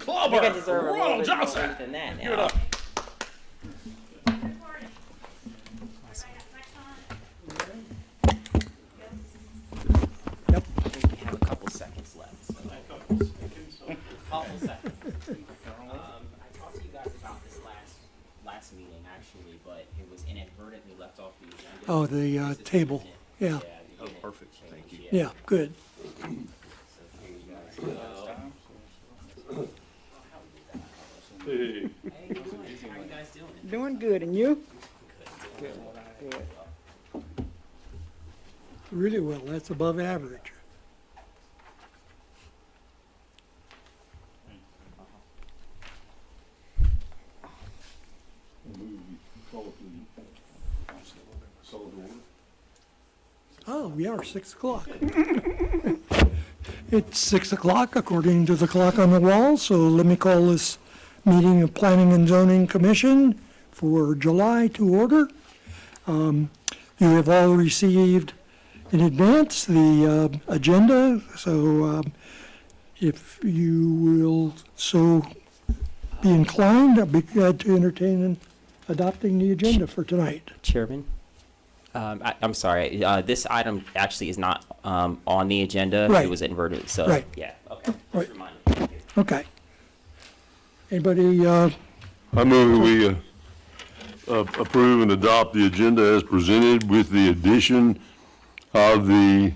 clubber, I think I deserve a little Ronald bit Johnson. more than that Give it now. up. I think we have a couple seconds left. So. Couple seconds. I talked to you guys about this last meeting actually, but it was inadvertently left off the agenda. Oh, the table. Yeah. Oh, perfect. Thank you. Yeah, good. So here you guys go. Hey. Hey, good morning. How are you guys doing? Doing good, and you? Good. Good. Really well. That's above average. Oh, we are 6 o'clock. It's 6 o'clock according to the clock on the wall, so let me call this meeting of Planning and Zoning Commission for July to order. You have all received in advance the agenda, so if you will so be inclined, I'd be glad to entertain adopting the agenda for tonight. Chairman, I'm sorry. This item actually is not on the agenda. Right. It was inverted. So Right. yeah. Okay. Right. Just remind me. Thank you. Okay. Anybody, I move we approve and adopt the agenda as presented with the addition of the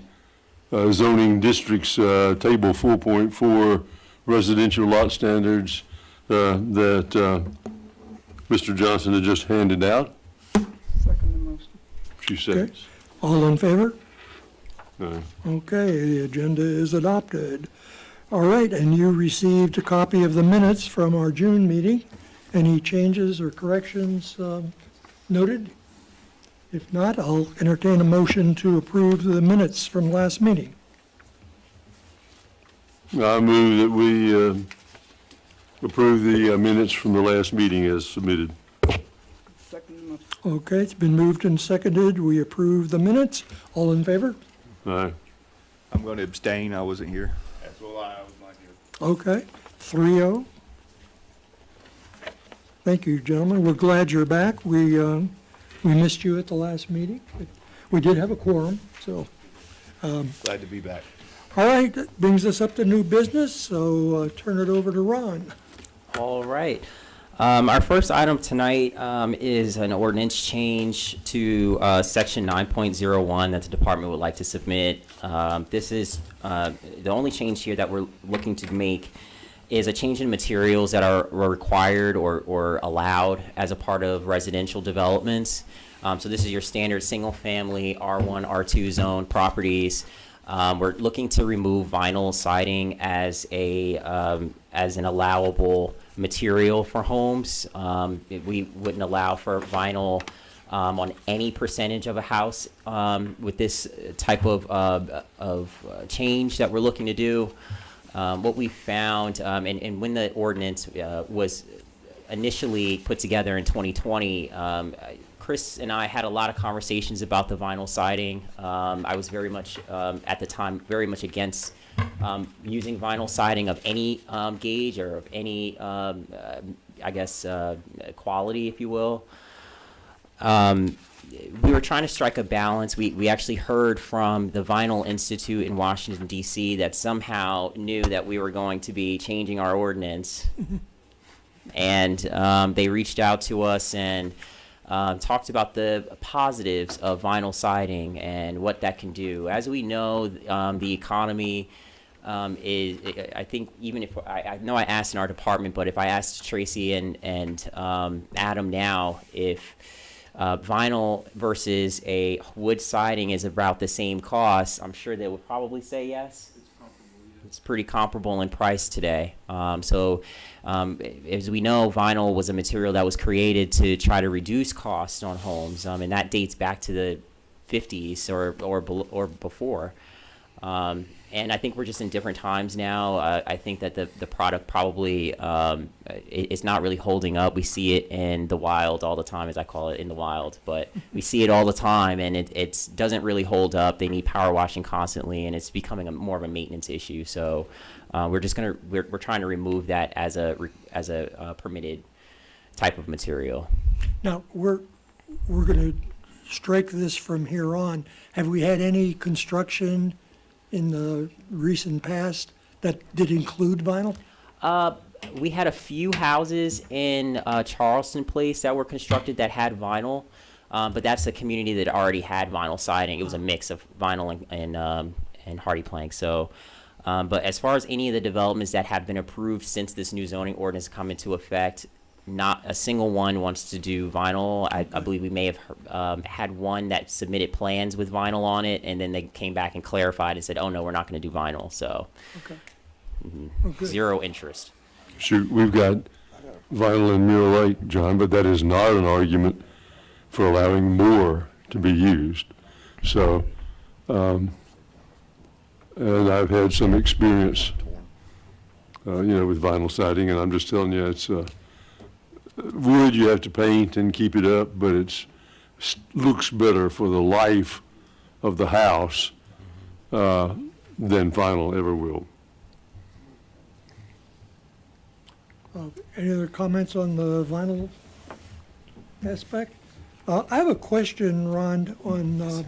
zoning districts, table 4.4 residential lot standards that Mr. Johnson had just handed out. Second the motion. She seconds. all in favor? Uh, Okay, the agenda is adopted. All right, and you received a copy of the minutes from our June meeting. Any changes or corrections noted? If not, I'll entertain a motion to approve the minutes from last meeting. I move that we approve the minutes from the last meeting as submitted. Second the motion. Okay, it's been moved and seconded. We approve the minutes. All in favor? Aye. I'm going to abstain. I wasn't here. That's what I was not here. Okay, 3-0. Thank you, gentlemen. We're glad you're back. We missed you at the last meeting. We did have a quorum, so. Glad to be back. All right, that brings us up to new business, so turn it over to Ron. All right. Our first item tonight is an ordinance change to section 9.01 that the department would like to submit. This is the only change here that we're looking to make is a change in materials that are required or allowed as a part of residential developments. So this is your standard single-family R1, R2 zone properties. We're looking to remove vinyl siding as an allowable material for homes. We wouldn't allow for vinyl on any percentage of a house with this type of change that we're looking to do. What we found, and when the ordinance was initially put together in 2020, Chris and I had a lot of conversations about the vinyl siding. I was very much, at the time, very much against using vinyl siding of any gauge or of any, I guess, quality, if you will. We were trying to strike a balance. We actually heard from the Vinyl Institute in Washington, D.C. that somehow knew that we were going to be changing our ordinance. And they reached out to us and talked about the positives of vinyl siding and what that can do. As we know, the economy is, I think, even if, I know I asked in our department, but if I asked Tracy and Adam now if vinyl versus a wood siding is about the same cost, I'm sure they would probably say yes. It's pretty comparable in price today. So as we know, vinyl was a material that was created to try to reduce costs on homes, and that dates back to the 50s or before. And I think we're just in different times now. I think that the product probably it's not really holding up. We see it in the wild all the time, as I call it, in the wild. But we see it all the time, and it doesn't really hold up. They need power washing constantly, and it's becoming more of a maintenance issue. So we're trying to remove that as a permitted type of material. Now, we're going to strike this from here on. Have we had any construction in the recent past that did include vinyl? We had a few houses in Charleston Place that were constructed that had vinyl, but that's a community that already had vinyl siding. It was a mix of vinyl and hardy plank. So, but as far as any of the developments that have been approved since this new zoning ordinance come into effect, not a single one wants to do vinyl. I believe we may have had one that submitted plans with vinyl on it, and then they came back and clarified and said, "Oh no, we're not going to do vinyl." So, Okay. Well, good. zero interest. Shoot, we've got vinyl in Mirror Lake, John, but that is not an argument for allowing more to be used. So, and I've had some experience, with vinyl siding, and I'm just telling you, it's wood you have to paint and keep it up, but looks better for the life of the house than vinyl ever will. Any other comments on the vinyl aspect? I have a question, Ron, on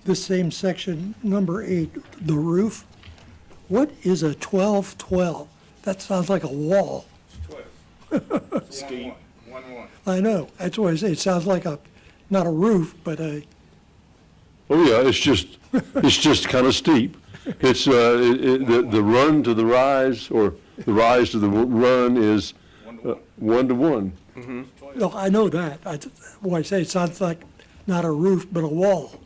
this same section, number 8, the roof. What is a 12-12? That sounds like a wall. It's 12. One. I know, that's why I say it sounds like not a roof, but a, Oh, yeah, it's just kind of steep. It's, the run to the rise, or the rise to the run is 1 to 1. no, I know that. Why I say it sounds like not a roof, but a wall.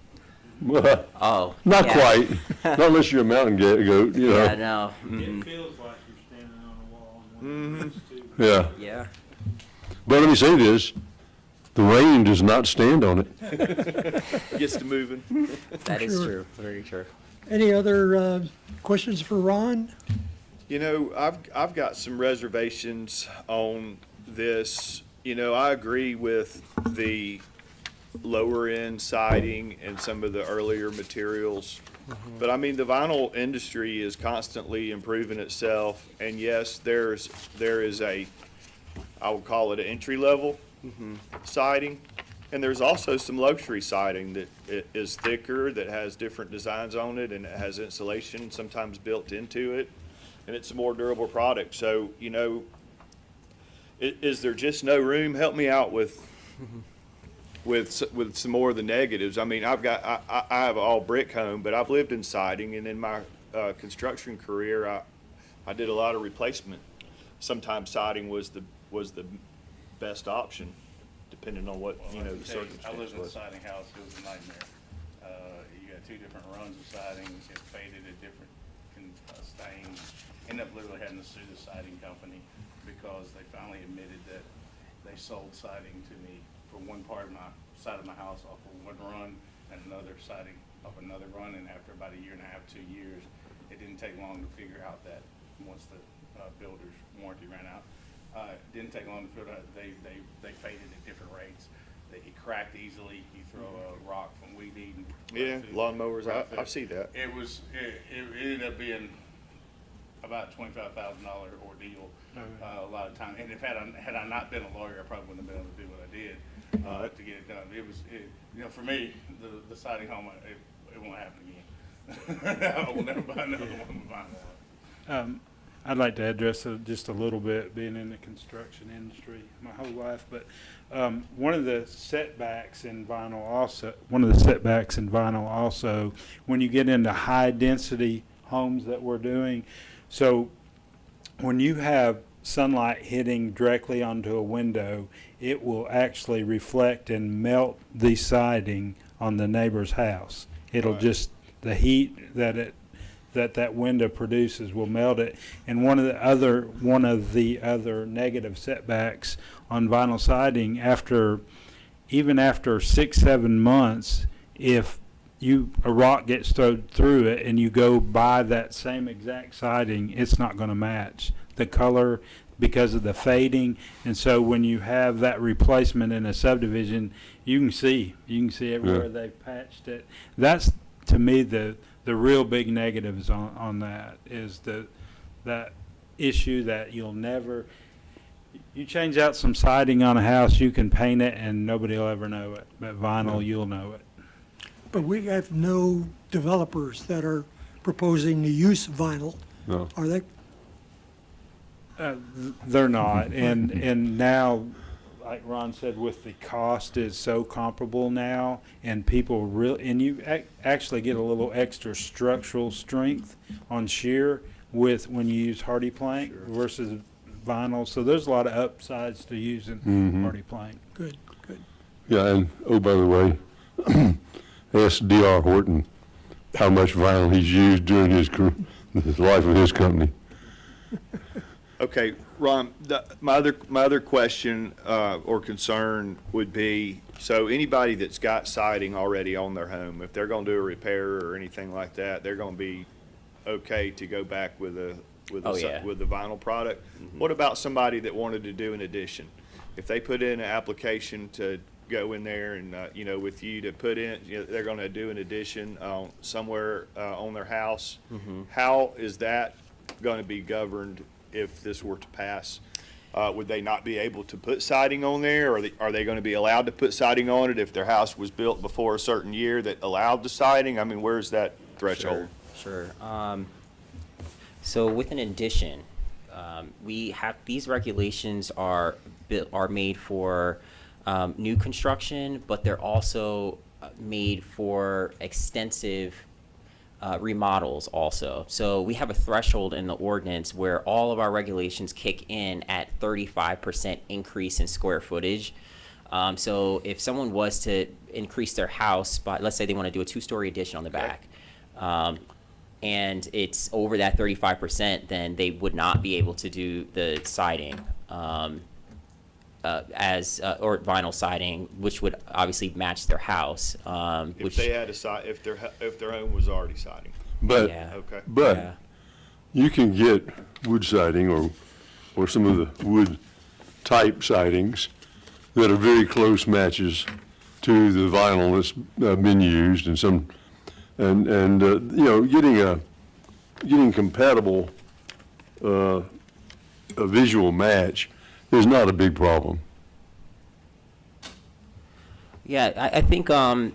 Oh, Not yeah. quite, not unless you're a mountain goat, Yeah, no. It feels like you're standing on a wall in one of those two. Yeah, Yeah. but let me say this, the rain does not stand on it. Gets to moving. That is Sure. true. Very true. Any other questions for Ron? You know, I've got some reservations on this. You know, I agree with the lower end siding and some of the earlier materials. But I mean, the vinyl industry is constantly improving itself. And yes, there is I would call it an entry level siding. And there's also some luxury siding that is thicker, that has different designs on it, and it has insulation sometimes built into it. And it's a more durable product. So, you know, is there just no room? Help me out with some more of the negatives. I mean, I have all brick home, but I've lived in siding, and in my construction career, I did a lot of replacement. Sometimes siding was the best option, depending on what, the I lived circumstance in a was. siding house, it was a nightmare. You got 2 different runs of siding, it faded at different stains. Ended up literally having to sue the siding company because they finally admitted that they sold siding to me for one part of my side of my house off of one run and another siding off another run. And after about 1.5 years, 2 years, it didn't take long to figure out that once the builder's warranty ran out, it didn't take long to figure out they faded at different rates. It cracked easily. You throw a rock from weed eating. Yeah, lawnmowers, I see that. It ended up being about $25,000 ordeal a lot of time. And if had I not been a lawyer, I probably wouldn't have been able to do what I did to get it done. For me, the siding home, it won't happen again. I will never buy another one with vinyl. I'd like to address just a little bit, being in the construction industry my whole life, but one of the setbacks in vinyl also, when you get into high density homes that we're doing, so when you have sunlight hitting directly onto a window, it will actually reflect and melt the siding on the neighbor's house. It'll just, the heat that window produces will melt it. And one of the other negative setbacks on vinyl siding, even after 6-7 months, if a rock gets thrown through it and you go buy that same exact siding, it's not going to match the color because of the fading. And so when you have that replacement in a subdivision, you can see everywhere they've patched it. That's, to me, the real big negatives on that is that issue that you'll never, you change out some siding on a house, you can paint it and nobody will ever know it, but vinyl, you'll know it. But we have no developers that are proposing to use vinyl, No. are they? They're not, and now, like Ron said, with the cost is so comparable now, and people really, and you actually get a little extra structural strength on shear with when you use hardy plank versus vinyl. So there's a lot of upsides to using hardy plank. Good, good. Yeah, and, oh, by the way, ask D.R. Horton how much vinyl he's used during the life of his company. Okay, Ron, my other question or concern would be, so anybody that's got siding already on their home, if they're gonna do a repair or anything like that, they're gonna be okay to go back with the vinyl product? What about somebody that wanted to do an addition? If they put in an application to go in there and, with you to put in, they're gonna do an addition somewhere on their house, how is that gonna be governed if this were to pass? Would they not be able to put siding on there, or are they going to be allowed to put siding on it if their house was built before a certain year that allowed the siding? I mean, where's that threshold? Sure. So with an addition, we have, these regulations are made for new construction, but they're also made for extensive remodels also. So we have a threshold in the ordinance where all of our regulations kick in at 35% increase in square footage. So if someone was to increase their house by, let's say they want to do a 2-story addition on the back, and it's over that 35%, then they would not be able to do the siding or vinyl siding, which would obviously match their house. If they had if their home was already siding. But, Yeah. Okay. but Yeah. you can get wood siding or some of the wood type sidings that are very close matches to the vinyl that's been used, and getting compatible a visual match is not a big problem. Yeah, I think, and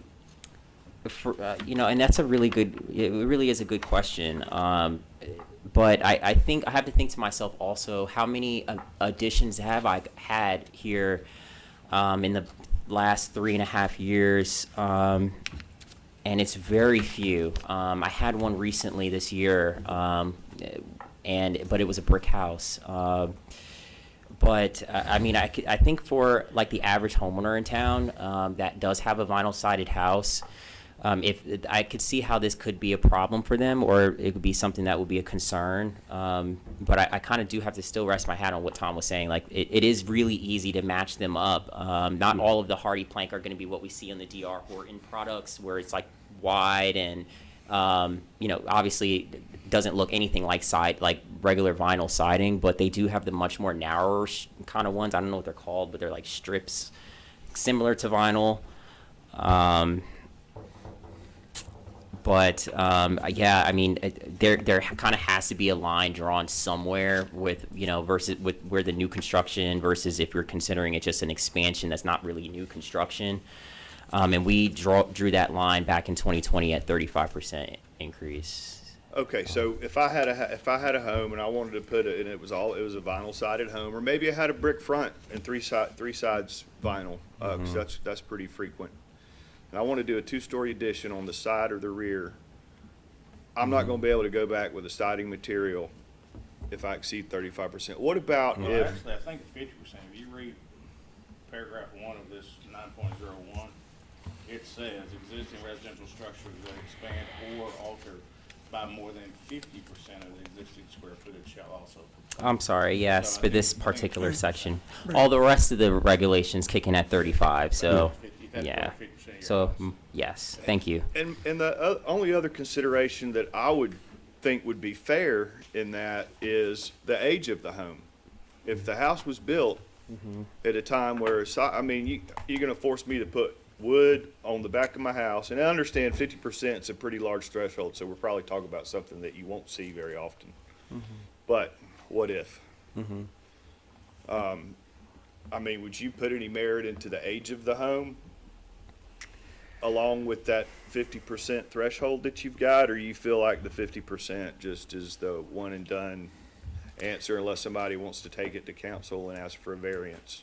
that's a really good, it really is a good question. But I think I have to think to myself also, how many additions have I had here in the last 3.5 years? And it's very few. I had one recently this year, but it was a brick house. But I mean, I think for like the average homeowner in town that does have a vinyl sided house, if I could see how this could be a problem for them, or it could be something that would be a concern. But I kind of do have to still rest my hat on what Tom was saying. Like it is really easy to match them up. Not all of the hardy plank are going to be what we see on the D.R. Horton products, where it's like wide and obviously it doesn't look anything like regular vinyl siding, but they do have the much more narrower kind of ones. I don't know what they're called, but they're like strips similar to vinyl. Yeah, I mean, there kind of has to be a line drawn somewhere with, versus with where the new construction versus if you're considering it just an expansion that's not really new construction. And we drew that line back in 2020 at 35% increase. Okay, so if I had a home and I wanted to put it, and it was a vinyl sided home, or maybe I had a brick front and three sides vinyl, 'cause that's pretty frequent. And I want to do a 2-story addition on the side or the rear. I'm not going to be able to go back with the siding material if I exceed 35%. What about Well, if? actually, I think it's 50%. If you read paragraph 1 of this 9.01, it says existing residential structures that expand or alter by more than 50% of the existing square footage shall also. I'm sorry, yes, So I for this think- particular section. All the rest of the regulations kick in at 35, so, If that's yeah. 50%, So, yes, thank you. And the only other consideration that I would think would be fair in that is the age of the home. If the house was built at a time where, I mean, you're gonna force me to put wood on the back of my house, and I understand 50% is a pretty large threshold, so we're probably talking about something that you won't see very often. But what if? I mean, would you put any merit into the age of the home along with that 50% threshold that you've got, or you feel like the 50% just is the one and done answer unless somebody wants to take it to council and ask for a variance?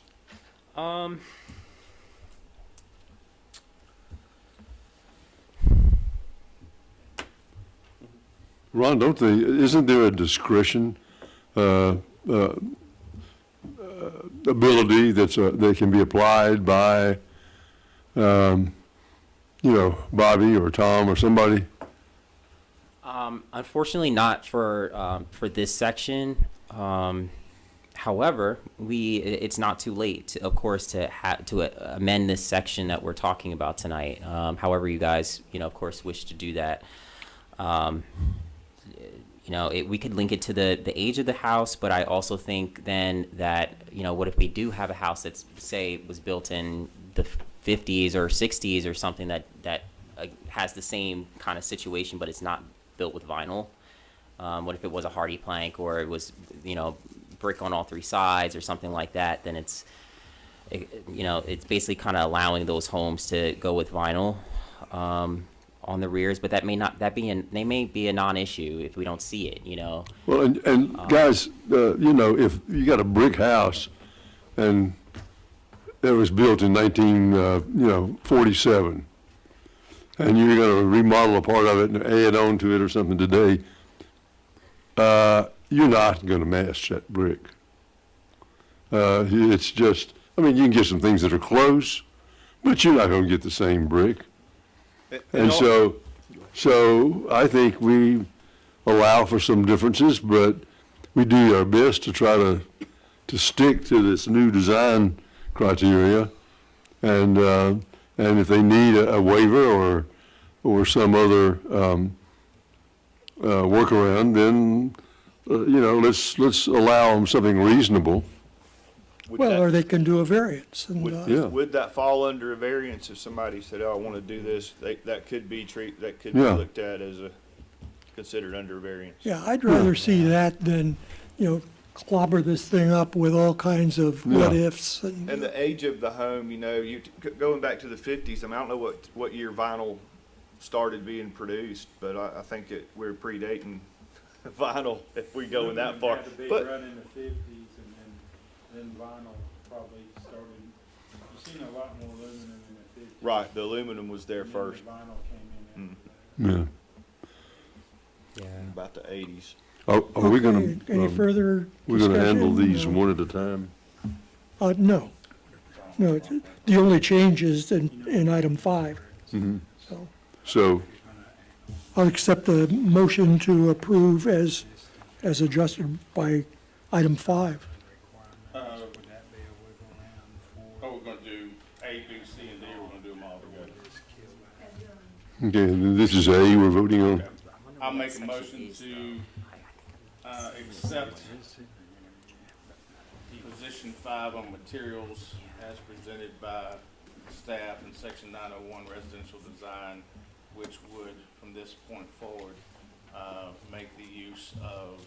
Ron, isn't there a discretion, ability that can be applied by, Bobby or Tom or somebody? Unfortunately, not for this section. However, it's not too late, of course, to amend this section that we're talking about tonight. However, you guys, of course, wish to do that. We could link it to the age of the house, but I also think then that, what if we do have a house that's, say, was built in the 50s or 60s or something that has the same kind of situation, but it's not built with vinyl? What if it was a hardy plank, or it was, brick on all three sides or something like that? Then it's basically kind of allowing those homes to go with vinyl on the rears, but they may be a non-issue if we don't see it, Well, and guys, if you got a brick house and it was built in 1947, and you're going to remodel a part of it and add on to it or something today, you're not going to match that brick. It's just, you can get some things that are close, but you're not going to get the same brick. And so I think we allow for some differences, but we do our best to try to stick to this new design criteria. And if they need a waiver or some other workaround, then let's allow them something reasonable. Or they can do a variance, and, Would that fall under a variance if somebody said, "Oh, I want to do this"? That could be Yeah. looked at as considered under a variance. yeah, I'd rather see that than, clobber this thing up with all kinds of what Yeah. ifs and. And the age of the home, going back to the 50s. I don't know what year vinyl started being produced, but I think we're predating vinyl if we go in that far. But run in the 50s, and then vinyl probably started. You've seen a lot more aluminum in the 50s. right, the aluminum was there and then first, the vinyl came in. Yeah. about the 80s. Are we going Okay, any to, further we're going to handle discussion? these one at a time? No. No, the only change is in item 5. So So, I'll accept the motion to approve as adjusted by item 5. We're gonna do A, B, C, and D, we're gonna do them all together. okay, this is A we're voting on. I'll make a motion to, accept position 5 on materials as presented by staff in section 901 residential design, which would, from this point forward, make the use of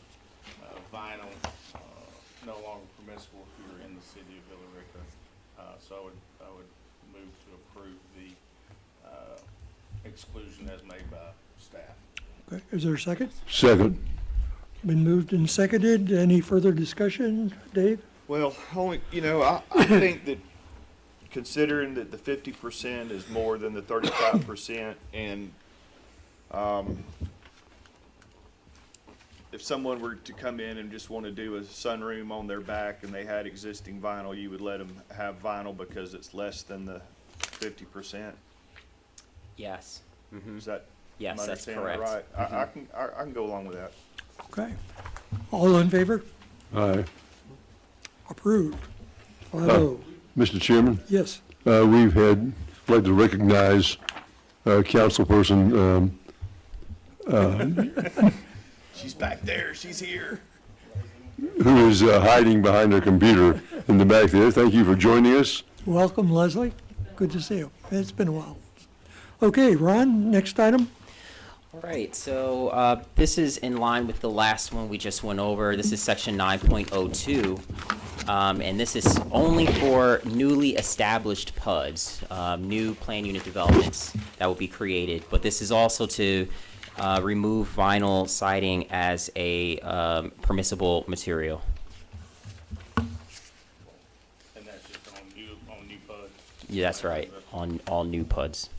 vinyl no longer permissible here in the city of Villa Rica. So I would move to approve the exclusion as made by staff. Okay, is there a second? Second. Been moved and seconded. Any further discussion, Dave? Well, only, I think that considering that the 50% is more than the 35%, and if someone were to come in and just want to do a sunroom on their back and they had existing vinyl, you would let them have vinyl because it's less than the 50%? Yes. Is that, Yes, am I that's understanding that correct. right? I can go along with that. Okay. All in favor? Aye. Approved. 5-0. Mr. Chairman, Yes. we've had I'd like to recognize Councilperson She's back there, she's here. who is hiding behind her computer in the back there. Thank you for joining us. Welcome, Leslie. Good to see you. It's been a while. Okay, Ron, next item. All right, so this is in line with the last one we just went over. This is section 9.02, and this is only for newly established PUDs, new plan unit developments that will be created. But this is also to remove vinyl siding as a permissible material. And that's just on new PUDs. Yeah, that's right, on all new PUDs.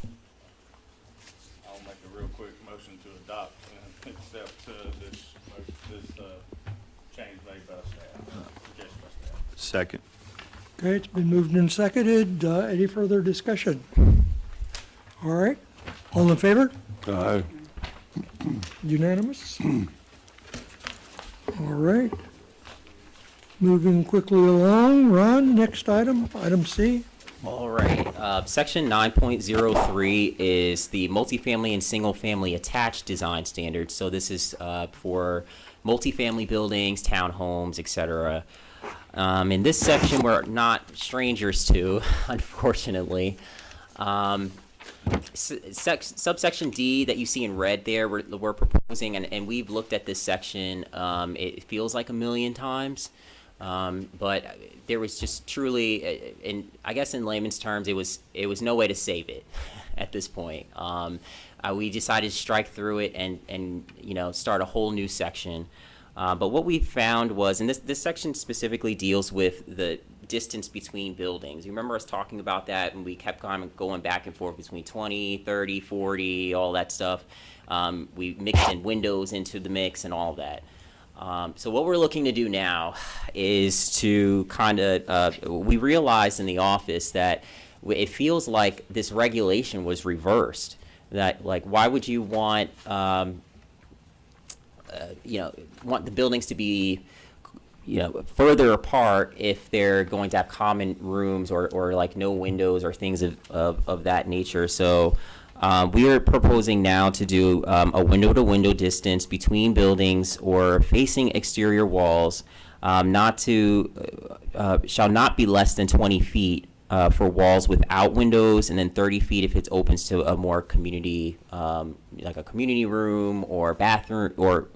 I'll make a real quick motion to adopt and accept this change made by staff, suggested by staff. Second. Okay, it's been moved and seconded. Any further discussion? All right, all in favor? Aye. Unanimous? All right. Moving quickly along, Ron, next item, item C. All right, section 9.03 is the multifamily and single-family attached design standards. So this is for multifamily buildings, townhomes, et cetera. In this section, we're not strangers to, unfortunately. Subsection D that you see in red there, we're proposing, and we've looked at this section, it feels like a million times. But there was just truly, I guess in layman's terms, it was no way to save it at this point. We decided to strike through it and start a whole new section. But what we found was, and this section specifically deals with the distance between buildings. You remember us talking about that, and we kept kind of going back and forth between 20, 30, 40, all that stuff. We mixed in windows into the mix and all that. So what we're looking to do now is to kind of, we realized in the office that it feels like this regulation was reversed. That, like, why would you want, want the buildings to be, further apart if they're going to have common rooms or like no windows or things of that nature. So we are proposing now to do a window-to-window distance between buildings or facing exterior walls, shall not be less than 20 feet for walls without windows, and then 30 feet if it opens to a more community, like a community room or bathroom or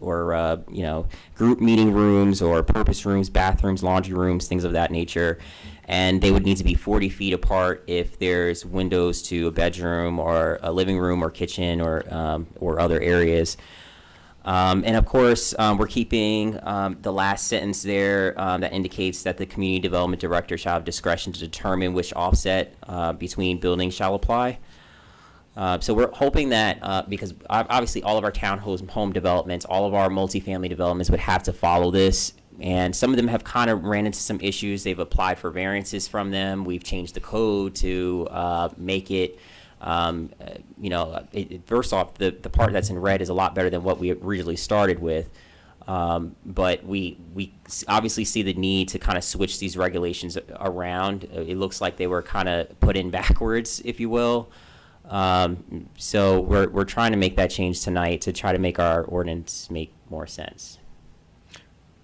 group meeting rooms or purpose rooms, bathrooms, laundry rooms, things of that nature. And they would need to be 40 feet apart if there's windows to a bedroom or a living room or kitchen or other areas. And of course, we're keeping the last sentence there that indicates that the community development director shall have discretion to determine which offset between buildings shall apply. So we're hoping that because obviously all of our townhome developments, all of our multifamily developments would have to follow this. And some of them have kind of ran into some issues. They've applied for variances from them. We've changed the code to make it, first off, the part that's in red is a lot better than what we originally started with. But we obviously see the need to kind of switch these regulations around. It looks like they were kind of put in backwards, if you will. So we're trying to make that change tonight to try to make our ordinance make more sense.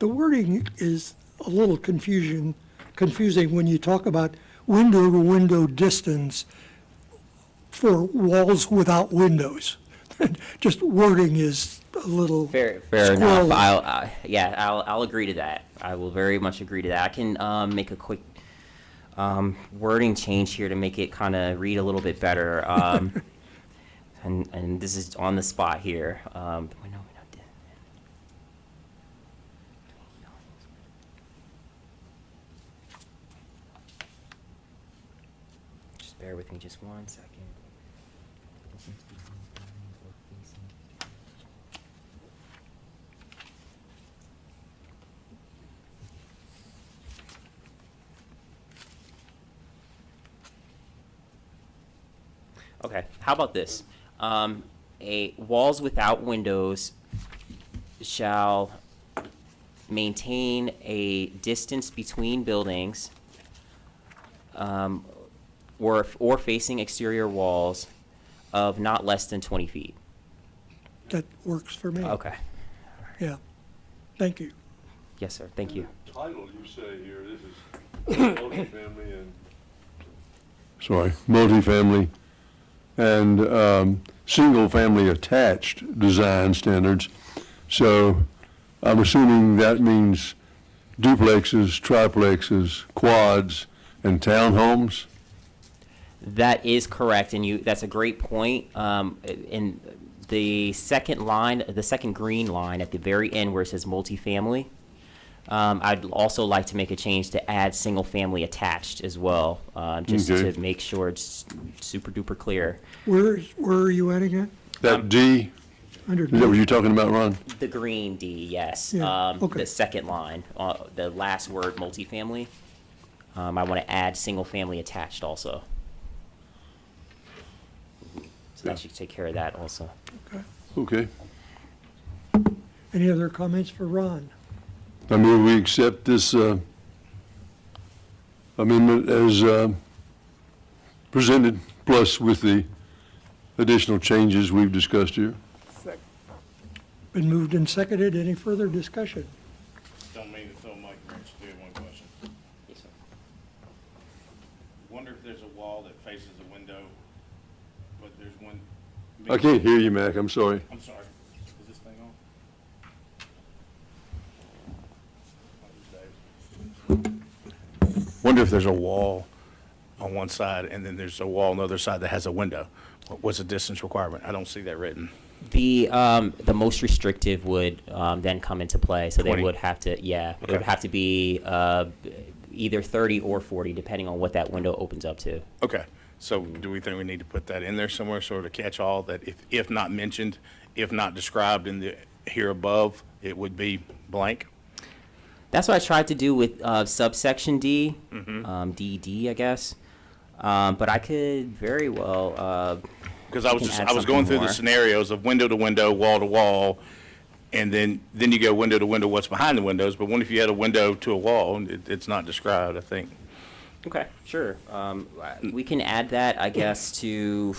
The wording is a little confusing when you talk about window-to-window distance for walls without windows. Just wording is a little Fair enough. squirrely. I'll agree to that. I will very much agree to that. I can make a quick wording change here to make it kind of read a little bit better. And this is on the spot here. Just bear with me just 1 second. Okay, how about this? A walls without windows shall maintain a distance between buildings or facing exterior walls of not less than 20 feet. That works for me. Okay. Yeah. Thank you. Yes, sir. Thank you. Title you say here, this is multifamily and. Sorry, multifamily and single-family attached design standards. So I'm assuming that means duplexes, triplexes, quads, and townhomes? That is correct, and that's a great point. In the second line, the second green line at the very end where it says multifamily, I'd also like to make a change to add single-family attached as well, just Okay. to make sure it's super duper clear. Where are you adding it? That D, Under is that what D? you're talking about, Ron? The green D, yes. Yeah, okay. The second line, the last word multifamily. I want to add single-family attached also. So that should take care of that also. Okay. Any other comments for Ron? I move we accept this amendment as presented, plus with the additional changes we've discussed here. Second. Been moved and seconded. Any further discussion? Don't mean to throw Mike Wrench, do have one question. Yes, sir. Wonder if there's a wall that faces a window, but there's one. I can't hear you, Mac, I'm sorry. I'm sorry, is this thing on? Wonder if there's a wall on one side and then there's a wall on the other side that has a window. What's the distance requirement? I don't see that written. The most restrictive would then come into play, so they 20. would have to, yeah, it would Okay. have to be either 30 or 40, depending on what that window opens up to. Okay, so do we think we need to put that in there somewhere, sort of catch all, that if not mentioned, if not described in the, here above, it would be blank? That's what I tried to do with subsection D, Mm-hmm. DD, I guess. But I could very well, Because You can add I was going something through the more. scenarios of window to window, wall to wall, and then you go window to window, what's behind the windows, but what if you had a window to a wall, it's not described, I think. okay, sure. We can add that, I guess, to,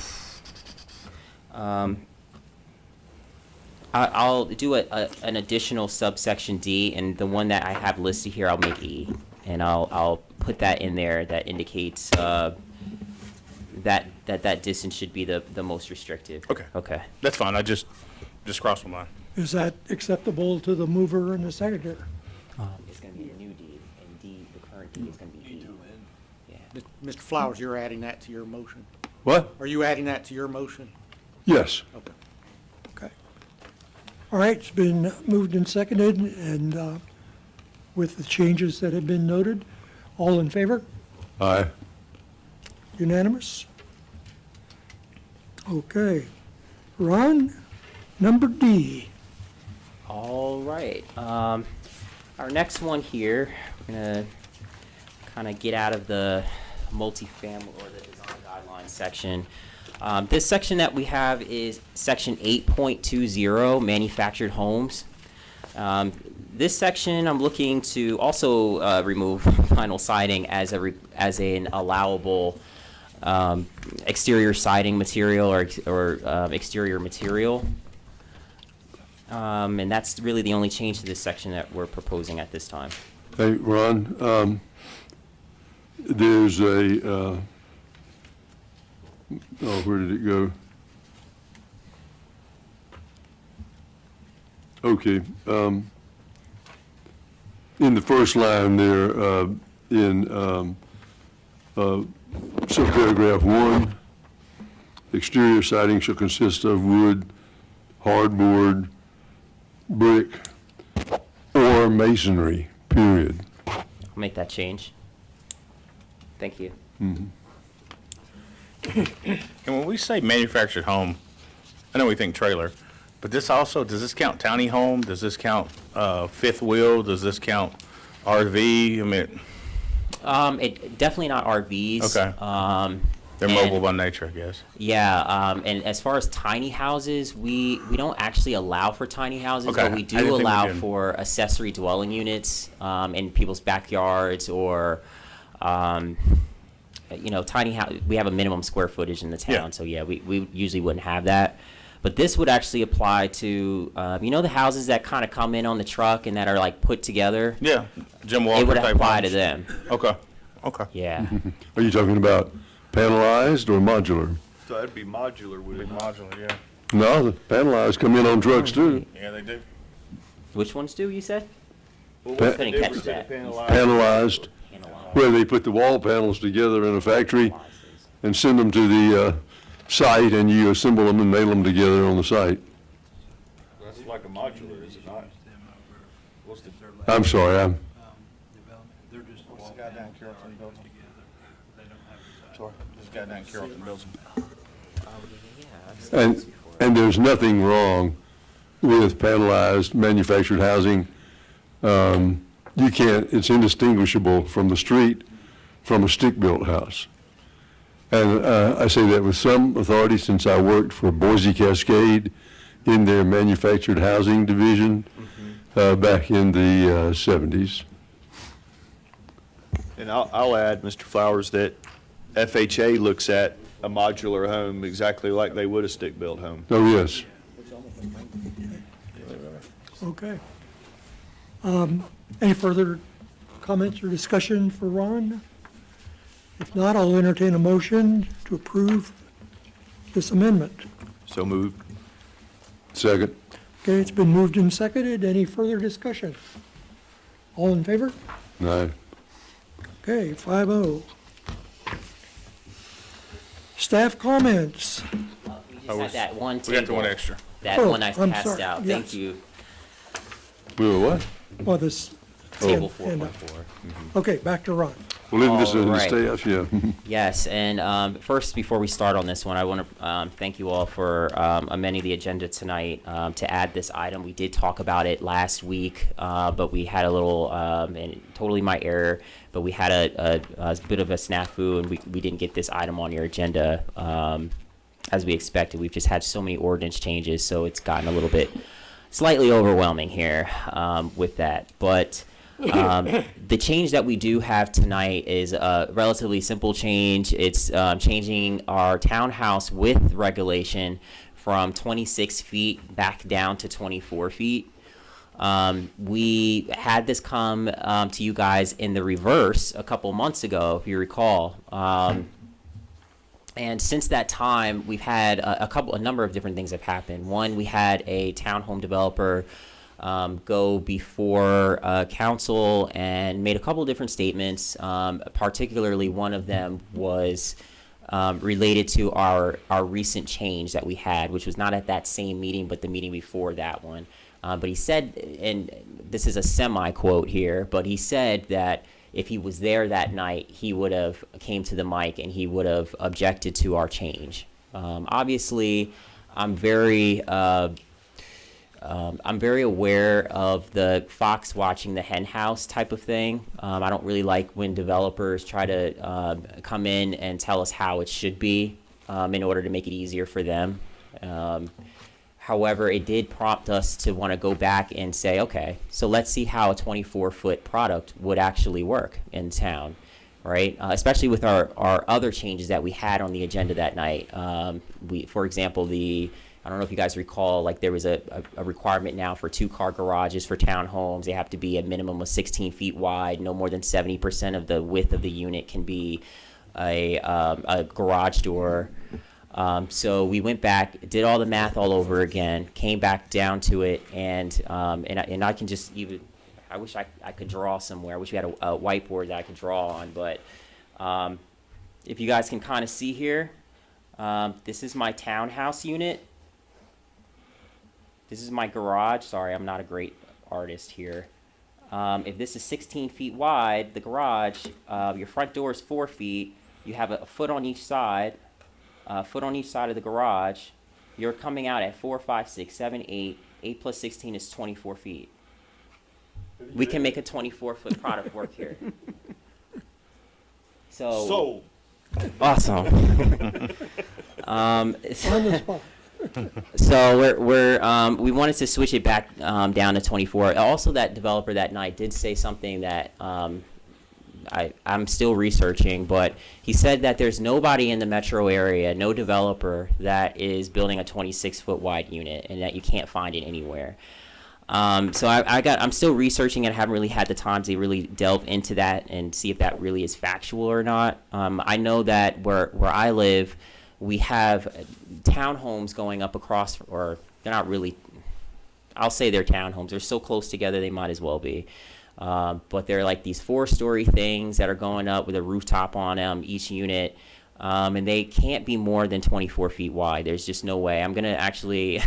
I'll do an additional subsection D, and the one that I have listed here, I'll make E. And I'll put that in there that indicates, that distance should be the most restrictive. Okay. Okay. That's fine, I just crossed my mind. Is that acceptable to the mover and the seconder? It's gonna be a new D, and D, the current D is gonna be E. Yeah. Mr. Flowers, you're adding that to your motion? What? Are you adding that to your motion? Yes. Okay. Okay. All right, it's been moved and seconded, and with the changes that have been noted, all in favor? Aye. Unanimous? Okay. Ron, number D. All right. Our next one here, we're gonna kind of get out of the multifamily or the design guidelines section. This section that we have is section 8.20, manufactured homes. This section, I'm looking to also remove vinyl siding as an allowable exterior siding material or exterior material. And that's really the only change to this section that we're proposing at this time. Hey, Ron, there's a, where did it go? Okay, in the first line there, in subparagraph 1, exterior siding shall consist of wood, hardboard, brick, or masonry, period. I'll make that change. Thank you. And when we say manufactured home, I know we think trailer, but this also, does this count tiny home? Does this count fifth wheel? Does this count RV? I mean, It definitely not RVs. Okay. They're and- mobile by nature, I guess. Yeah, and as far as tiny houses, we don't actually allow for tiny houses, Okay, but we I do didn't think we allow did. for accessory dwelling units in people's backyards or tiny house. We have a minimum square footage in the town, Yeah. so yeah, we usually wouldn't have that. But this would actually apply to, the houses that kind of come in on the truck and that are like put together. Yeah, Jim Walker It would type apply to homes. them. Okay, okay. Yeah. Are you talking about panelized or modular? So that'd be modular, would it not? Modular, yeah. No, the panelized come in on trucks too. Yeah, they do. Which ones do you said? Well, Pa- what's the Couldn't catch difference in a that. panelized? Panelized, where they put the wall panels together in a factory and send them to the site, and you assemble them and nail them together on the site. That's like a modular, is it not? What's the? I'm sorry, What's the guy down Carrollton builds them? Sorry, this guy down Carrollton builds them. and there's nothing wrong with panelized manufactured housing. You can't, it's indistinguishable from the street from a stick-built house. And I say that with some authority since I worked for Boise Cascade in their manufactured housing division back in the 70s. And I'll add, Mr. Flowers, that FHA looks at a modular home exactly like they would a stick-built home. Oh, yes. Okay. Any further comments or discussion for Ron? If not, I'll entertain a motion to approve this amendment. So moved. Second. Okay, it's been moved and seconded. Any further discussion? All in favor? No. Okay, 5-0. Staff comments. We just had that one We got the one table. extra. That Oh, one I I'm passed sorry. out. Yes. Thank you. We were what? Well, this, Table and, 4.4. okay, back to Ron. Well, isn't this in the All staff? Yeah. Yes, and first, before we start on this one, I want to thank you all for amending the agenda tonight to add this item. We did talk about it last week, but we had a little, and totally my error, but we had a bit of a snafu, and we didn't get this item on your agenda as we expected. We've just had so many ordinance changes, so it's gotten a little bit slightly overwhelming here with that. But the change that we do have tonight is a relatively simple change. It's changing our townhouse width regulation from 26 feet back down to 24 feet. We had this come to you guys in the reverse a couple months ago, if you recall. And since that time, we've had a number of different things have happened. One, we had a townhome developer go before council and made a couple different statements. Particularly, one of them was related to our recent change that we had, which was not at that same meeting, but the meeting before that one. But he said, and this is a semi-quote here, but he said that if he was there that night, he would have came to the mic and he would have objected to our change. Obviously, I'm very aware of the fox watching the hen house type of thing. I don't really like when developers try to come in and tell us how it should be in order to make it easier for them. However, it did prompt us to want to go back and say, okay, so let's see how a 24-foot product would actually work in town, right? Especially with our other changes that we had on the agenda that night. For example, I don't know if you guys recall, like there was a requirement now for 2-car garages for townhomes. They have to be a minimum of 16 feet wide. No more than 70% of the width of the unit can be a garage door. So we went back, did all the math all over again, came back down to it, and I can just even, I wish I could draw somewhere. I wish we had a whiteboard that I could draw on, but if you guys can kind of see here, this is my townhouse unit. This is my garage. Sorry, I'm not a great artist here. If this is 16 feet wide, the garage, your front door is 4 feet. You have a foot on each side. Foot on each side of the garage. You're coming out at 4, 5, 6, 7, 8. 8 plus 16 is 24 feet. We can make a 24-foot product work here. So awesome. On the spot. So we wanted to switch it back down to 24. Also, that developer that night did say something that I'm still researching, but he said that there's nobody in the metro area, no developer that is building a 26-foot wide unit, and that you can't find it anywhere. So I'm still researching and haven't really had the time to really delve into that and see if that really is factual or not. I know that where I live, we have townhomes going up across, or they're not really, I'll say they're townhomes. They're so close together they might as well be. But they're like these 4-story things that are going up with a rooftop on them, each unit. And they can't be more than 24 feet wide. There's just no way. I'm going to actually,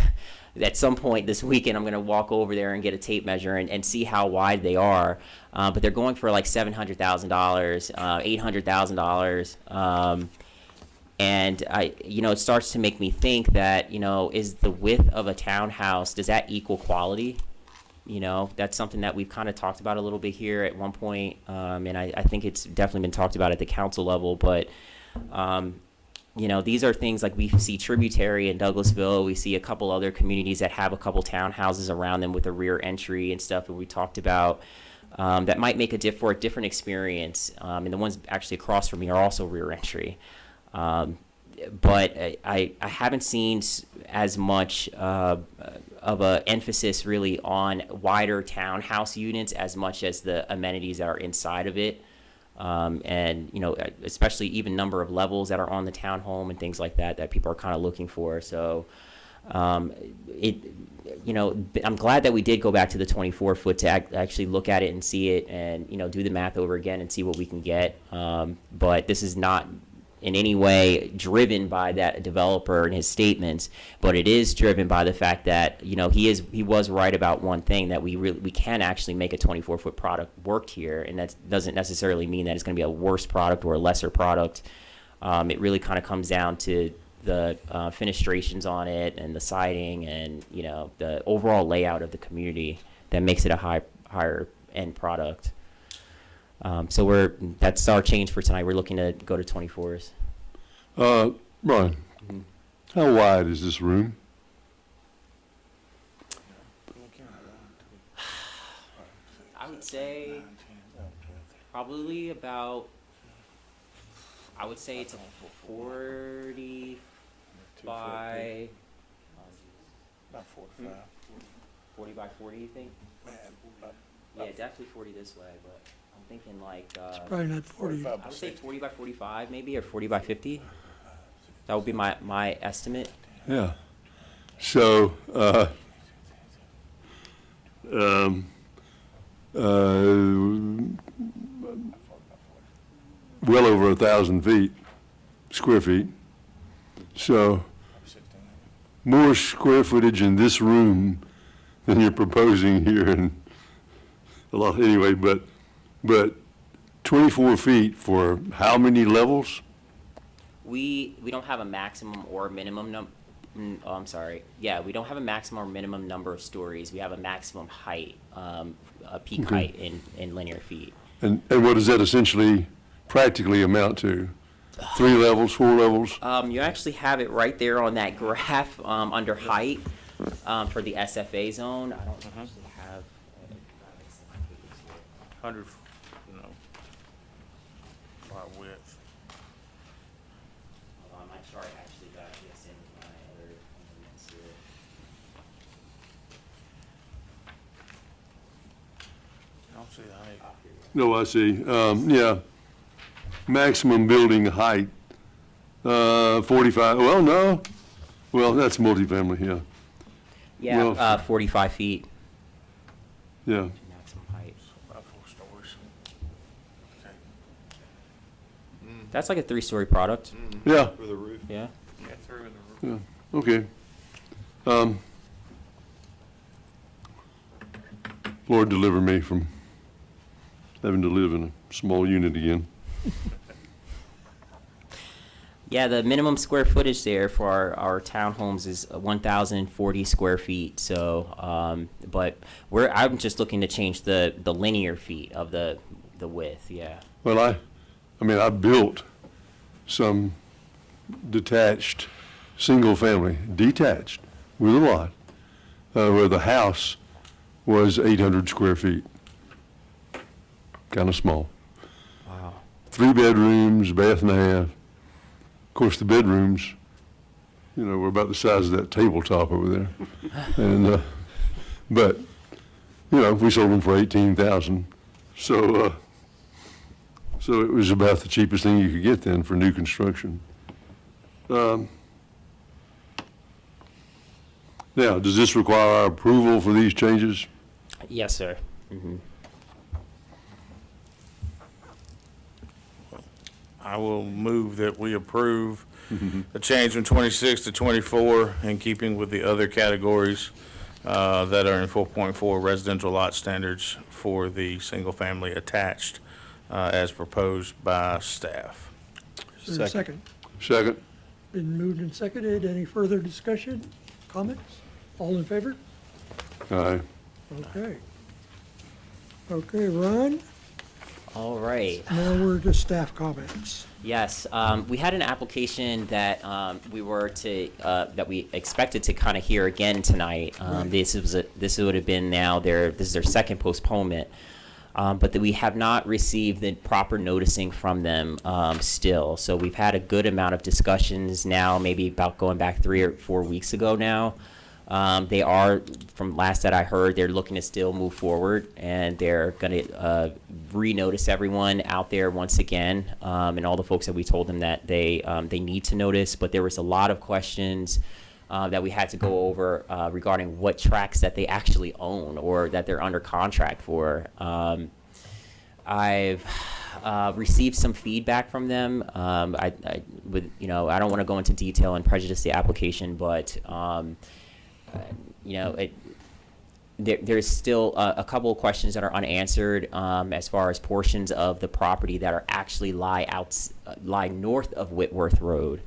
at some point this weekend, I'm going to walk over there and get a tape measure and see how wide they are. But they're going for like $700,000, $800,000. And it starts to make me think that, is the width of a townhouse, does that equal quality? That's something that we've kind of talked about a little bit here at one point. And I think it's definitely been talked about at the council level, but these are things like we see Tributary in Douglasville. We see a couple other communities that have a couple townhouses around them with a rear entry and stuff that we talked about that might make for a different experience. And the ones actually across from me are also rear entry. But I haven't seen as much of a emphasis really on wider townhouse units as much as the amenities that are inside of it. And especially even number of levels that are on the townhome and things like that people are kind of looking for. So I'm glad that we did go back to the 24 foot to actually look at it and see it and do the math over again and see what we can get. But this is not in any way driven by that developer and his statements, but it is driven by the fact that he was right about one thing, that we can actually make a 24-foot product work here, and that doesn't necessarily mean that it's going to be a worse product or a lesser product. It really kind of comes down to the fenestrations on it and the siding and the overall layout of the community that makes it a higher end product. So that's our change for tonight. We're looking to go to 24s. Brian, how wide is this room? I would say probably about, it's a 40 by, About 45. 40 by 40, you think? Yeah, definitely 40 this way, but I'm thinking like, Probably not 40. I would say 40 by 45 maybe, or 40 by 50. That would be my estimate. Yeah. So, well over 1,000 square feet. So, more square footage in this room than you're proposing here, and a lot anyway. But 24 feet for how many levels? We don't have a maximum or minimum I'm sorry. Yeah, we don't have a maximum or minimum number of stories. We have a maximum height, a peak height in linear feet. And what does that essentially practically amount to? 3 levels, 4 levels? You actually have it right there on that graph under height for the SFA zone. I don't actually have. 100, by width. My chart actually got this in my other implements here. I don't see the height. No, I see. Yeah. Maximum building height, 45, well, no. Well, that's multifamily, yeah. Yeah, Well- 45 feet Yeah. maximum height. About 4 stories. Okay. That's like a 3-story product. Yeah. For the roof. Yeah. Yeah, through in the roof. Yeah. Okay. Lord deliver me from having to live in a small unit again. Yeah, the minimum square footage there for our townhomes is 1,040 square feet. So, but I'm just looking to change the linear feet of the width. Yeah. Well, I built some detached, single family, detached, with a lot, where the house was 800 square feet. Kind of small. 3 bedrooms, bath and a half. Of course, the bedrooms, you know, were about the size of that tabletop over there. And, but, you know, we sold them for 18,000. So, so it was about the cheapest thing you could get then for new construction. Now, does this require our approval for these changes? Yes, sir. Mhm. I will move that we approve the change from 26 to 24 in keeping with the other categories that are in 4.4 residential lot standards for the single-family attached as proposed by staff. Is there a second? Second? Been moved and seconded. Any further discussion, comments? All in favor? Aye. Okay. Okay, Ron, All right. now we're to staff comments. Yes, we had an application that that we expected to kind of hear again tonight. Right. This would have been this is their second postponement, but that we have not received the proper noticing from them still. So we've had a good amount of discussions now, maybe about going back 3 or 4 weeks ago now. They are, from last that I heard, they're looking to still move forward, and they're going to re-notice everyone out there once again, and all the folks that we told them that they need to notice. But there was a lot of questions that we had to go over regarding what tracks that they actually own or that they're under contract for. I've received some feedback from them. I don't want to go into detail and prejudice the application, but there's still a couple of questions that are unanswered as far as portions of the property that are actually lie north of Whitworth Road,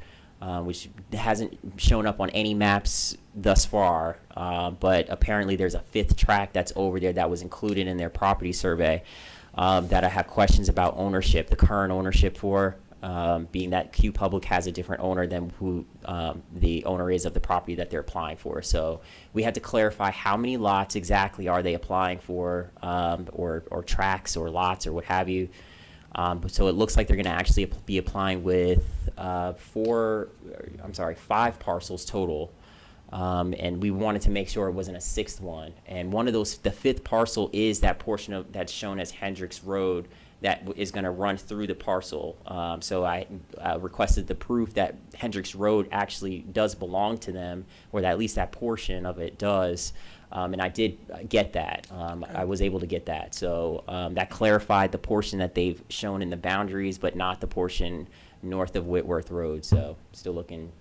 which hasn't shown up on any maps thus far. But apparently there's a 5th tract that's over there that was included in their property survey that I have questions about ownership, the current ownership for. Being that Q Public has a different owner than who the owner is of the property that they're applying for. So we had to clarify how many lots exactly are they applying for, or tracts or lots or what have you. So it looks like they're going to actually be applying with 5 parcels total. And we wanted to make sure it wasn't a 6th one. And one of those, the 5th parcel is that portion of that's shown as Hendricks Road that is going to run through the parcel. So I requested the proof that Hendricks Road actually does belong to them, or that at least that portion of it does. And I did get that. I was able to get that. So that clarified the portion that they've shown in the boundaries, but not the portion north of Whitworth Road. So still looking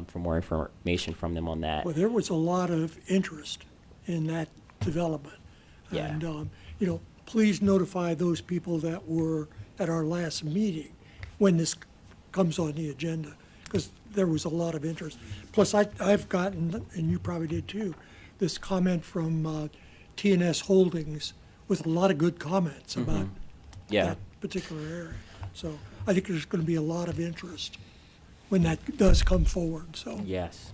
for more information from them on that. Well, there was a lot of interest in that development. Yeah. And, please notify those people that were at our last meeting when this comes on the agenda, because there was a lot of interest. Plus, I've gotten, and you probably did too, this comment from TNS Holdings with a lot of good comments about Yeah. that particular area. So I think there's going to be a lot of interest when that does come forward, so. Yes.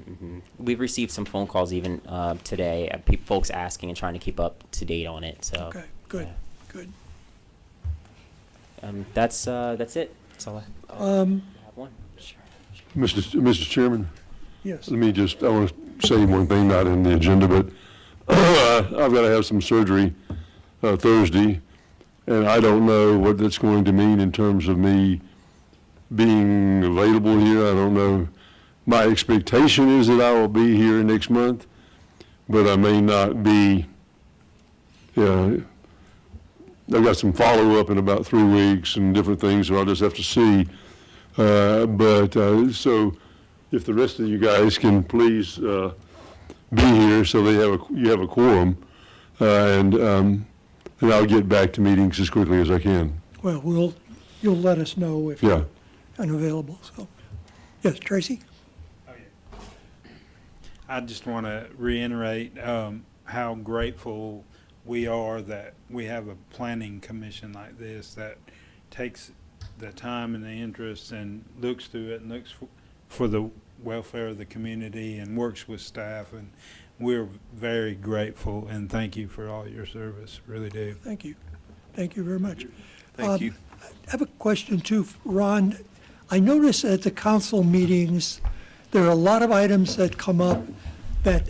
We've received some phone calls even today, folks asking and trying to keep up to date on it. So. Okay, good, yeah. good. That's it. That's all I have one. Sure. Mr. Chairman, Yes, I want to say one thing, not in the agenda, but I've got to have some surgery Thursday, and I don't know what that's going to mean in terms of me being available here. I don't know. My expectation is that I will be here next month, but I may not be. I've got some follow-up in about 3 weeks and different things, so I'll just have to see. So if the rest of you guys can please be here so you have a quorum, and I'll get back to meetings as quickly as I can. well, you'll let us know if Yeah. you're unavailable, so. Yes, Tracy? I just want to reiterate how grateful we are that we have a planning commission like this that takes the time and the interest and looks through it and looks for the welfare of the community and works with staff. And we're very grateful, and thank you for all your service, really do. Thank you. Thank you very much. Thank you. I have a question too, Ron. I notice at the council meetings, there are a lot of items that come up that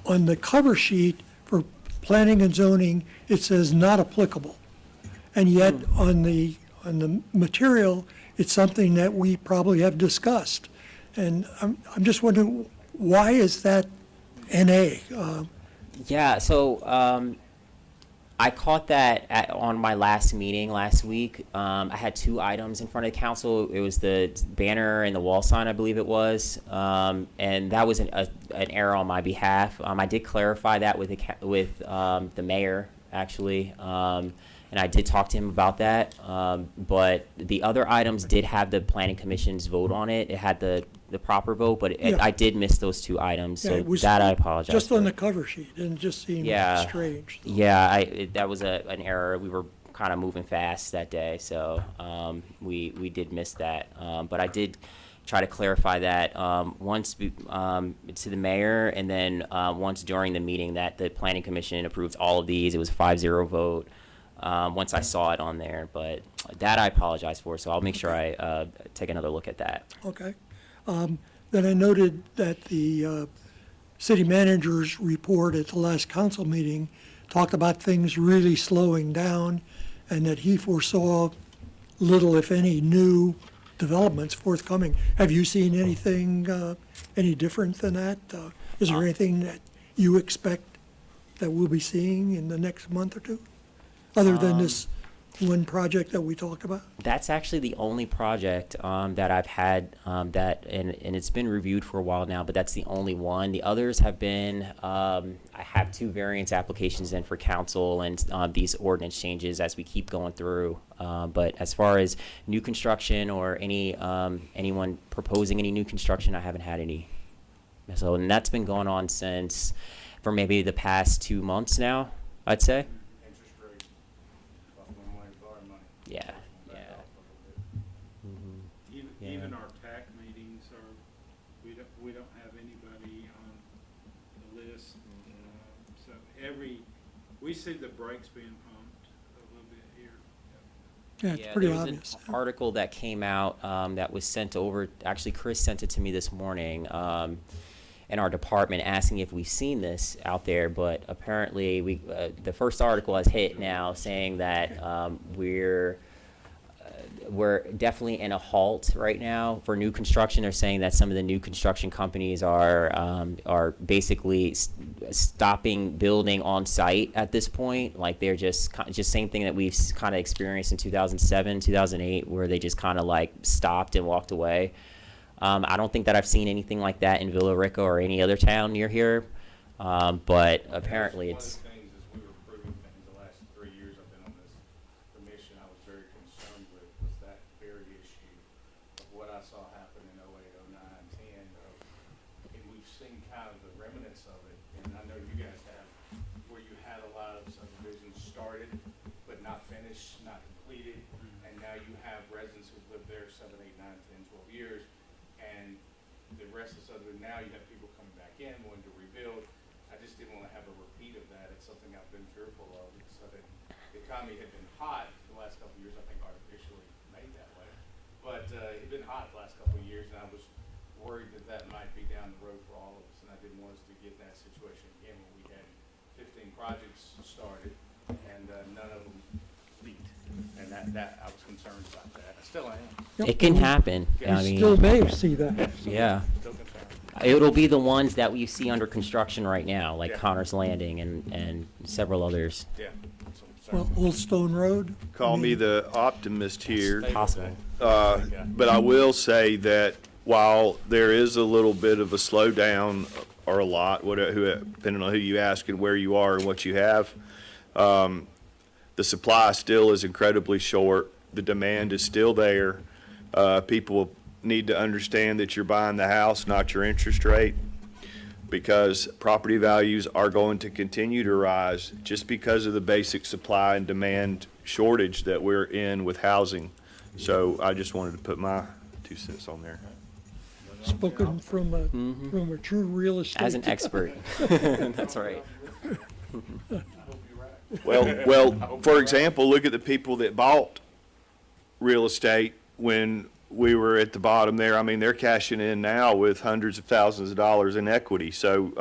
on the cover sheet for planning and zoning, it says not applicable. And yet on the material, it's something that we probably have discussed. And I'm just wondering, why is that NA? Yeah, so I caught that on my last meeting last week. I had two items in front of the council. It was the banner and the wall sign, I believe it was, and that was an error on my behalf. I did clarify that with the mayor, actually, and I did talk to him about that. But the other items did have the planning commission's vote on it. It had the proper vote, but Yeah. I did miss those two items, Yeah, so it was that I apologize Just for. on the cover sheet, and it just seemed Yeah. strange. Yeah, that was an error. We were kind of moving fast that day, so we did miss that. But I did try to clarify that once to the mayor, and then once during the meeting that the planning commission approved all of these. It was 5-0 vote. Once I saw it on there, but that I apologize for. So I'll make sure I take another look at that. Okay. Then I noted that the city manager's report at the last council meeting talked about things really slowing down, and that he foresaw little, if any, new developments forthcoming. Have you seen anything any different than that? Is there anything that you expect that we'll be seeing in the next month or two, other than this one project that we talked about? That's actually the only project that I've had and it's been reviewed for a while now, but that's the only one. The others have been, I have 2 variance applications in for council and these ordinance changes as we keep going through. But as far as new construction or anyone proposing any new construction, I haven't had any. So, and that's been going on for maybe the past 2 months now, I'd say. Interest rate, cost more money, borrow money. Yeah, Back yeah. off a little bit. Yeah. Even our TAC meetings are, we don't have anybody on the list. So we see the brakes being pumped a little bit here. Yeah, it's Yeah, pretty there was obvious. an article that came out that was sent over. Actually, Chris sent it to me this morning in our department, asking if we've seen this out there. But apparently, the first article has hit now, saying that we're definitely in a halt right now for new construction. They're saying that some of the new construction companies are basically stopping building on site at this point. Like they're just same thing that we've kind of experienced in 2007, 2008, where they just kind of like stopped and walked away. I don't think that I've seen anything like that in Villa Rica or any other town near here, but apparently it's. One of the things is we were approving things the last 3 years I've been on this commission, I was very concerned with was that very issue of what I saw happen in 08, 09, 10, and we've seen kind of the remnants of it, and I know you guys have, where you had a lot of subdivisions started, but not finished, not completed, and now you have residents who've lived there 7, 8, 9, 10, 12 years, and the rest of the subdivision, now you have people coming back in, wanting to rebuild. I just didn't want to have a repeat of that. It's something I've been fearful of, because I think the economy had been hot the last couple of years, I think artificially made that way. But it had been hot the last couple of years, and I was worried that that might be down the road for all of us, and I didn't want us to get in that situation again when we had 15 projects started, and none of them beat. And that I was concerned about that. I still am. Yep. It can happen. I We mean, still may see that. yeah. Still concerned. It'll be the ones that we see under construction right now, like Yeah. Connors Landing and several others. Yeah. That's what I'm Well, concerned. Old Stone Road. Call me the optimist here. Possible. But I will say that while there is a little bit of a slowdown, or a lot, depending on who you ask and where you are and what you have, the supply still is incredibly short. The demand is still there. People need to understand that you're buying the house, not your interest rate, because property values are going to continue to rise just because of the basic supply and demand shortage that we're in with housing. So I just wanted to put my 2 cents on there. Spoken from a true real estate. As an expert. That's right. Well, for example, look at the people that bought real estate when we were at the bottom there. I mean, they're cashing in now with hundreds of thousands of dollars in equity. So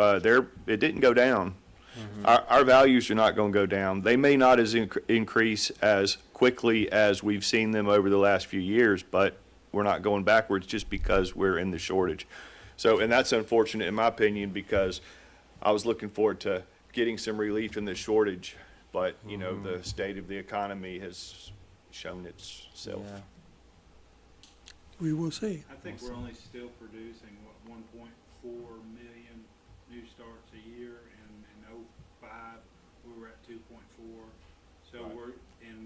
it didn't go down. Our values are not going to go down. They may not increase as quickly as we've seen them over the last few years, but we're not going backwards just because we're in the shortage. So, and that's unfortunate in my opinion, because I was looking forward to getting some relief in the shortage, but you know, the state of the economy has shown itself. Yeah. We will see. I think we're only still producing, what, 1.4 million new starts a year, and in '05, we were at 2.4. So Right.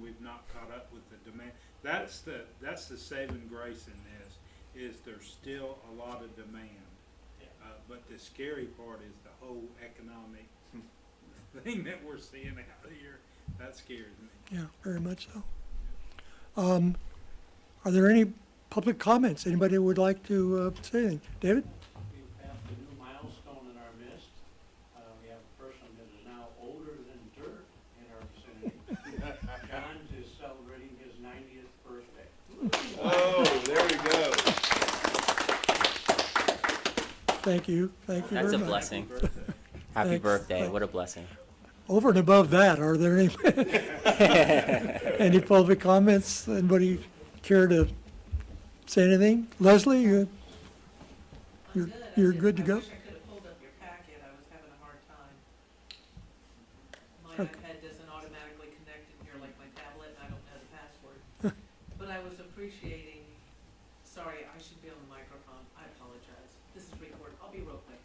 we've not caught up with the demand. That's the saving grace in this, is there's still a lot of demand. But the scary part is the whole economic thing that we're seeing out here. That scares me. Yeah, very much so. Are there any public comments? Anybody would like to say anything? David? We passed a new milestone in our midst. We have a person that is now older than dirt in our vicinity. John is celebrating his 90th birthday. Oh, there we go. Thank you. Thank you That's very a much. blessing. Happy Thanks. birthday. What a blessing. Over and above that, are there any, any public comments? Anybody care to say anything? Leslie, you're good to go? I wish I could have pulled up your packet, I was having a hard time. My Okay. iPad doesn't automatically connect in here like my tablet, and I don't know the password. But I was appreciating, sorry, I should be on the microphone, I apologize. This is recorded, I'll be real quick.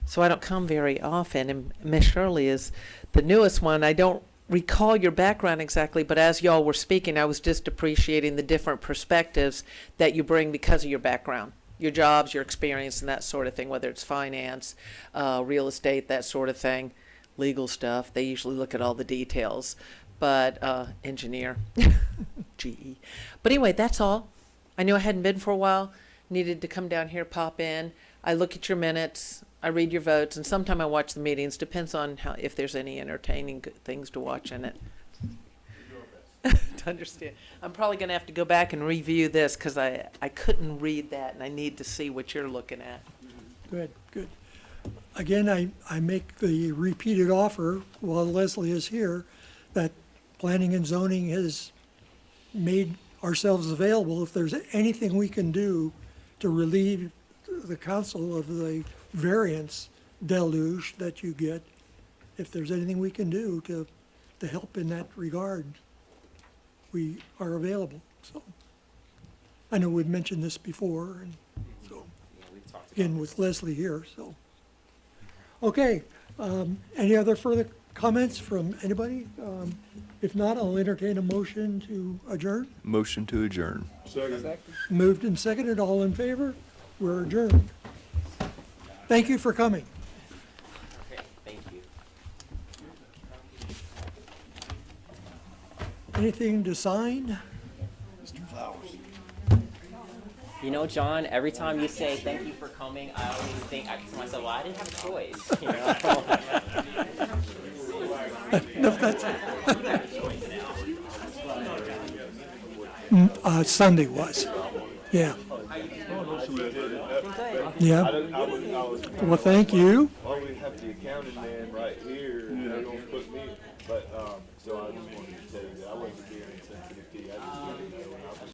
So I don't come very often, and Miss Shirley is the newest one. I don't recall your background exactly, but as y'all were speaking, I was just appreciating the different perspectives that you bring because of your background, your jobs, your experience, and that sort of thing, whether it's finance, real estate, that sort of thing, legal stuff. They usually look at all the details, but engineer, GE. But anyway, that's all. I knew I hadn't been for a while, needed to come down here, pop in. I look at your minutes, I read your votes, and sometime I watch the meetings. Depends on how, if there's any entertaining things to watch in it. To understand. I'm probably going to have to go back and review this because I couldn't read that, and I need to see what you're looking at. Good, good. Again, I make the repeated offer while Leslie is here that planning and zoning has made ourselves available. If there's anything we can do to relieve the council of the variance deluge that you get, if there's anything we can do to help in that regard, we are available. So I know we've mentioned this before, and so Yeah, we've talked about again with Leslie here, so. Okay, any other further comments from anybody? If not, I'll entertain a motion to adjourn. Motion to adjourn. Moved and seconded, all in favor? We're adjourned. Thank you for coming. Okay, thank you. Anything to sign? You know, John, every time you say thank you for coming, I always think to myself, well, I didn't have a choice. You know? No, that's. Sunday was, yeah. Yeah, well, thank you. Well, we have the accounting man right here, and they're gonna put me, but, so I just wanted to tell you that I wasn't being insensitive to you, I just wanted to know, and I was